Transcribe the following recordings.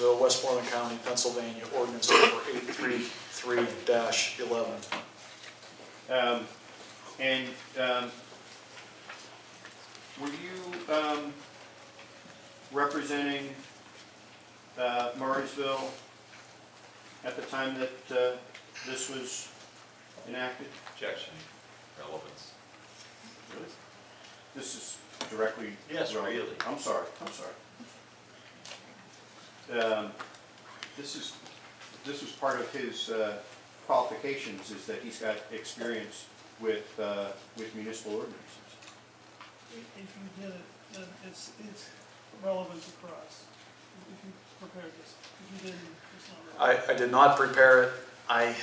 Westmoreland County, Pennsylvania, ordinance number 833-11. Were you representing Murraysville at the time that this was enacted? Objection. Relevance. Really? This is directly... Yes, relevant. really. I'm sorry. This was part of his qualifications, is that he's got experience with municipal ordinances. If you did it, then it's relevant to cross. If you prepared this, if you didn't, it's not relevant. I did not prepare it. I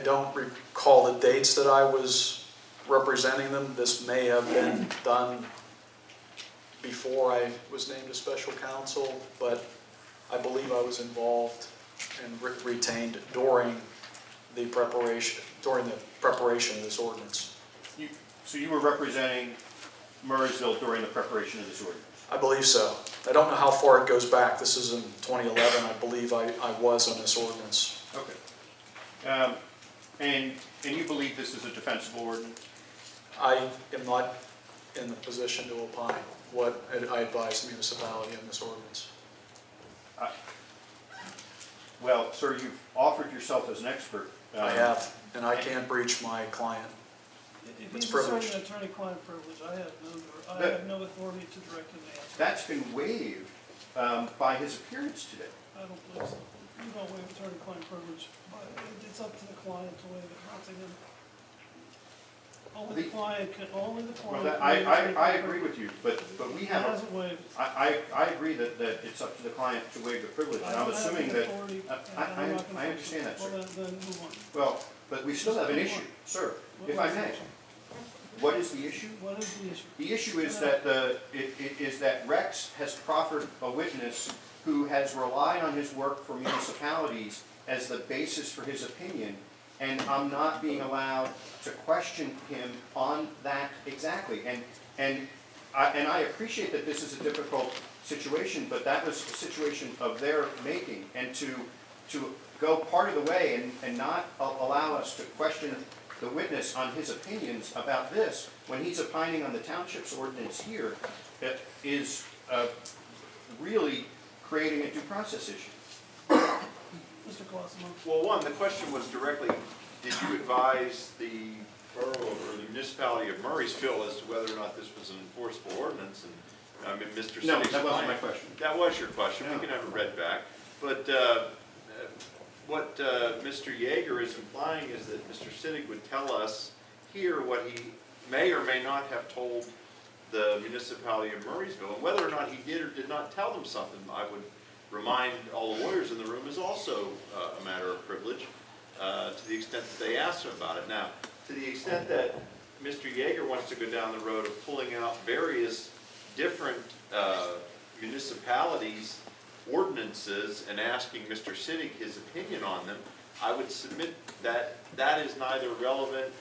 don't recall the dates that I was representing them. This may have been done before I was named a special counsel, but I believe I was involved and retained during the preparation of this ordinance. So you were representing Murraysville during the preparation of this ordinance? I believe so. I don't know how far it goes back. This is in 2011. I believe I was on this ordinance. Okay. And you believe this is a defensible ordinance? I am not in the position to opine what I advise the municipality in this ordinance. Well, sir, you've offered yourself as an expert. I have, and I can't breach my client. If It's he's asserting privileged. attorney-client privilege, I have no authority to direct him to answer. That's been waived by his appearance today. I don't believe so. You don't waive attorney-client privilege, but it's up to the client to waive it, not to him. Only the client can. Only the client. Well, I agree with you, but we He have. hasn't waived. I agree that it's up to the client to waive the privilege, and I'm assuming that. I understand that, sir. Well, then move on. Well, but we still have an issue, sir, if I may. What is the issue? What is the issue? The issue is that that Rex has proffered a witness who has relied on his work for municipalities as the basis for his opinion, and I'm not being allowed to question him on that exactly. And I appreciate that this is a difficult situation, but that was a situation of their making, and to go part of the way and not allow us to question the witness on his opinions about this, when he's opining on the township's ordinance here, that is really creating a due process issue. Mr. Colosimo. Well, one, the question was directly, did you advise the borough or the municipality of Murraysville as to whether or not this was an enforceable ordinance? And I mean, Mr. Sittig's No, that wasn't my question. That was your question. No. We can have it read back. But what Mr. Yeager is implying is that Mr. Sittig would tell us here what he may or may not have told the municipality of Murraysville. And whether or not he did or did not tell them something, I would remind all the lawyers in the room, is also a matter of privilege to the extent that they asked him about it. Now, to the extent that Mr. Yeager wants to go down the road of pulling out various different municipalities' ordinances and asking Mr. Sittig his opinion on them, I would submit that that is neither relevant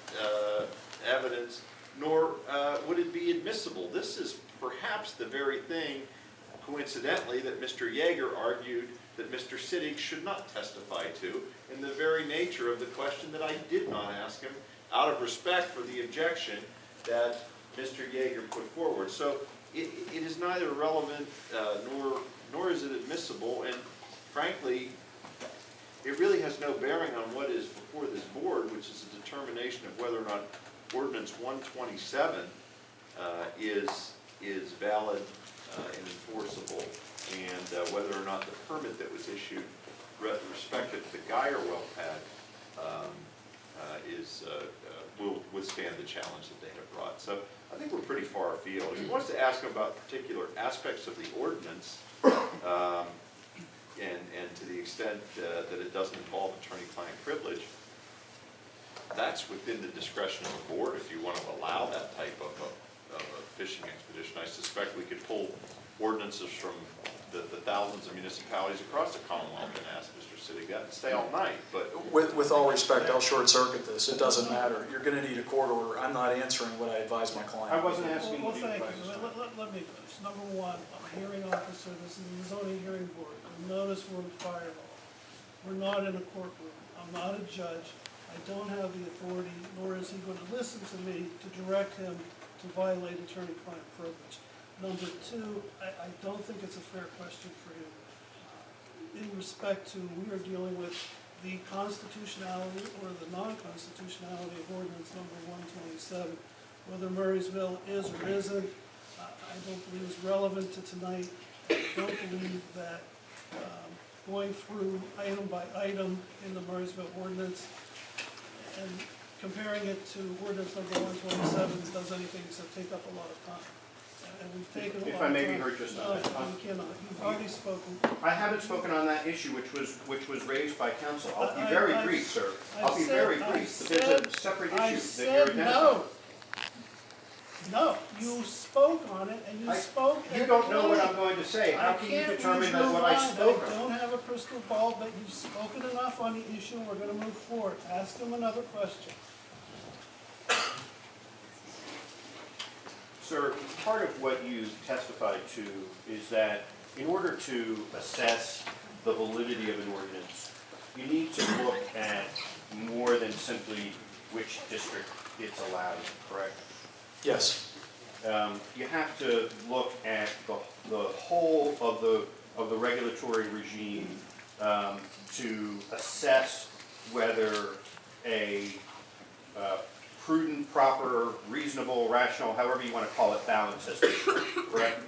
evidence nor would it be admissible. This is perhaps the very thing, coincidentally, that Mr. Yeager argued that Mr. Sittig should not testify to, in the very nature of the question that I did not ask him, out of respect for the objection that Mr. Yeager put forward. So it is neither relevant nor is it admissible, and frankly, it really has no bearing on what is before this board, which is a determination of whether or not Ordinance 127 is valid and enforceable, and whether or not the permit that was issued respective to the Geyer well pad will withstand the challenge that they have brought. So I think we're pretty far afield. If he wants to ask him about particular aspects of the ordinance, and to the extent that it doesn't involve attorney-client privilege, that's within the discretion of the board if you want to allow that type of a fishing expedition. I suspect we could pull ordinances from the thousands of municipalities across the Commonwealth and ask Mr. Sittig that and stay all night. But With all respect, I'll short circuit this. It doesn't matter. You're going to need a court order. I'm not answering what I advise my client. I wasn't asking Well, you thank to you. Let me finish. Number one, I'm a hearing officer. This is the zoning hearing board. the notice we're fire law. We're not in a courtroom. I'm not a judge. I don't have the authority, nor is he going to listen to me to direct him to violate attorney-client privilege. Number two, I don't think it's a fair question for him. In respect to, we are dealing with the constitutionality or the non-constitutionality of ordinance number 127. Whether Murraysville is or isn't, I don't believe is relevant to tonight. I don't believe that going through item by item in the Murraysville ordinance and comparing it to ordinance number 127 does anything except take up a lot of time. And we've taken a lot of time. If I may be heard just on that. No, you cannot. You've already spoken. I haven't spoken on that issue, which was raised by counsel. I'll be very brief, sir. I'll be very brief. But there's a separate issue that you're identifying. No, you spoke on it, and you spoke. You don't know what I'm going to say. How can you determine that what I spoke I on? don't have a crystal ball, but you've spoken enough on the issue, and we're going to move forward. Ask him another question. Sir, part of what you testified to is that in order to assess the validity of an ordinance, you need to look at more than simply which district it's allowed in, correct? Yes. You have to look at the whole of the regulatory regime to assess whether a prudent, proper, reasonable, rational, however you want to call it, balance has been struck, correct?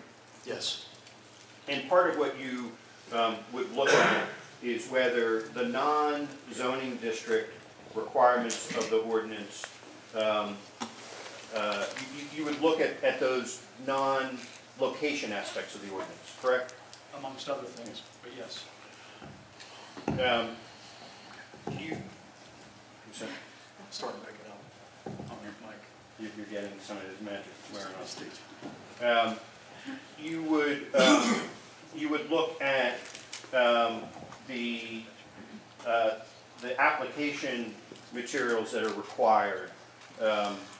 Yes. And part of what you would look at is whether the non-zoning district requirements of the ordinance, you would look at those non-location aspects of the ordinance, correct? Amongst other things, but yes. Starting to pick it up on your mic. You're getting some of his magic wearing off. You would look at the application materials that are required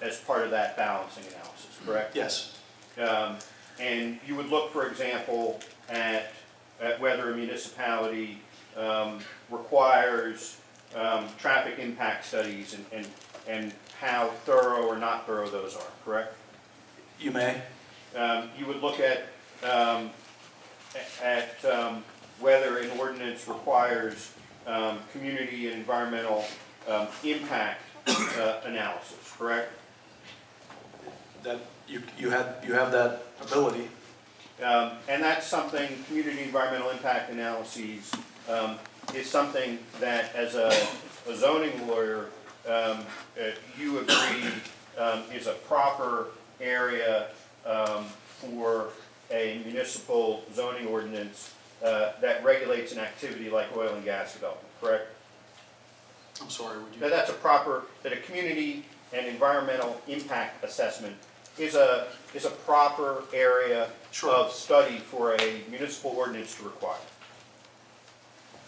as part of that balancing analysis, correct? Yes. And you would look, for example, at whether a municipality requires traffic impact studies and how thorough or not thorough those are, correct? You may. You would look at whether an ordinance requires community and environmental impact analysis, correct? That you have that ability. And that's something, community environmental impact analyses is something that as a zoning lawyer, you agree is a proper area for a municipal zoning ordinance that regulates an activity like oil and gas development, correct? I'm sorry, would you? That a community and environmental impact assessment is a proper area of study for a municipal ordinance to require.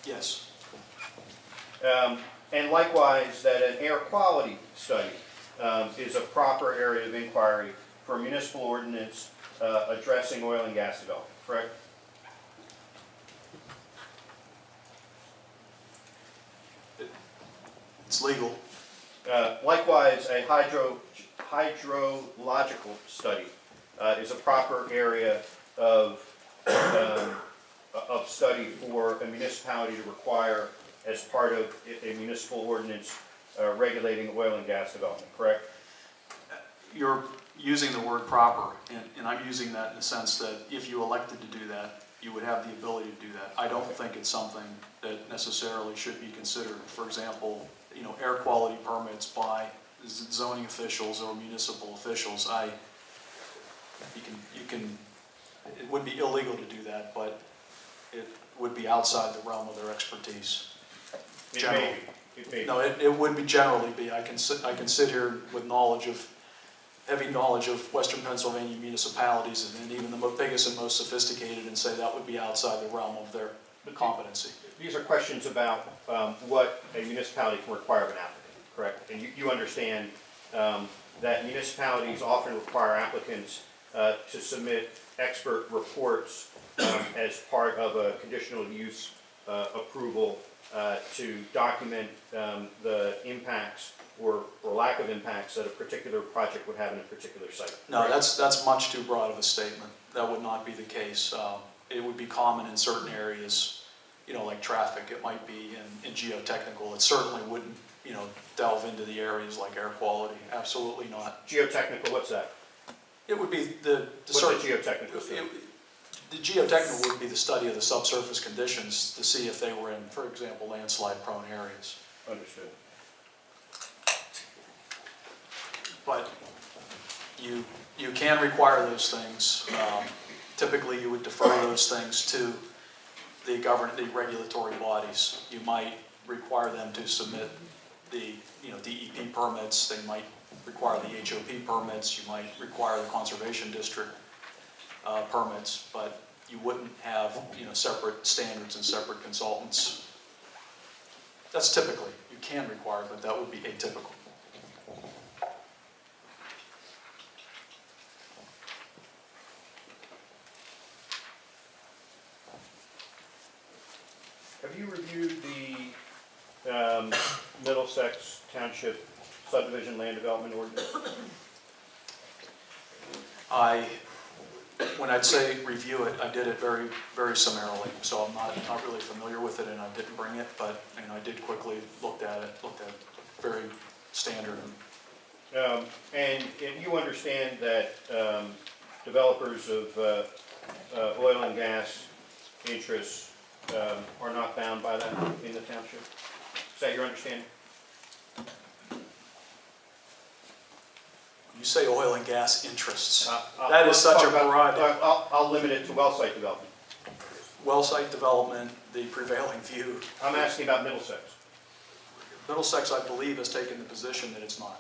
Yes. And likewise, that an air quality study is a proper area of inquiry for a municipal ordinance addressing oil and gas development, correct? It's legal. Likewise, a hydrological study is a proper area of study for a municipality to require as part of a municipal ordinance regulating oil and gas development, correct? You're using the word proper, and I'm using that in the sense that if you elected to do that, you would have the ability to do that. I don't think it's something that necessarily should be considered. For example, air quality permits by zoning officials or municipal officials. It would be illegal to do that, but it would be outside the realm of their expertise. It may be. No, it would generally be. I can sit here with heavy knowledge of Western Pennsylvania municipalities and even the biggest and most sophisticated and say that would be outside the realm of their competency. These are questions about what a municipality can require of an applicant, correct? And you understand that municipalities often require applicants to submit expert reports as part of a conditional use approval to document the impacts or lack of impacts that a particular project would have in a particular site. No, that's much too broad of a statement. That would not be the case. It would be common in certain areas, you know, like traffic. It might be in geotechnical. It certainly wouldn't, you know, delve into the areas like air quality. Absolutely not. Geotechnical, what's that? It would be the What's a geotechnical study? The geotechnical would be the study of the subsurface conditions to see if they were in, for example, landslide-prone areas. Understood. But you can require those things. Typically, you would defer those things to the regulatory bodies. You might require them to submit the DEP permits. They might require the HOP permits. You might require the conservation district permits, but you wouldn't have separate standards and separate consultants. That's typically, you can require, but that would be atypical. Have you reviewed the Middlesex Township subdivision land development ordinance? When I'd say review it, I did it very, very summarily, so I'm not really familiar with it, and I didn't bring it, but I did quickly looked at it, very standard. And you understand that developers of oil and gas interests are not bound by that in the township? Is that your understanding? You say oil and gas interests. That is such a broad. I'll limit it to well site development. Well site development, the prevailing view. I'm asking about Middlesex. Middlesex, I believe, has taken the position that it's not.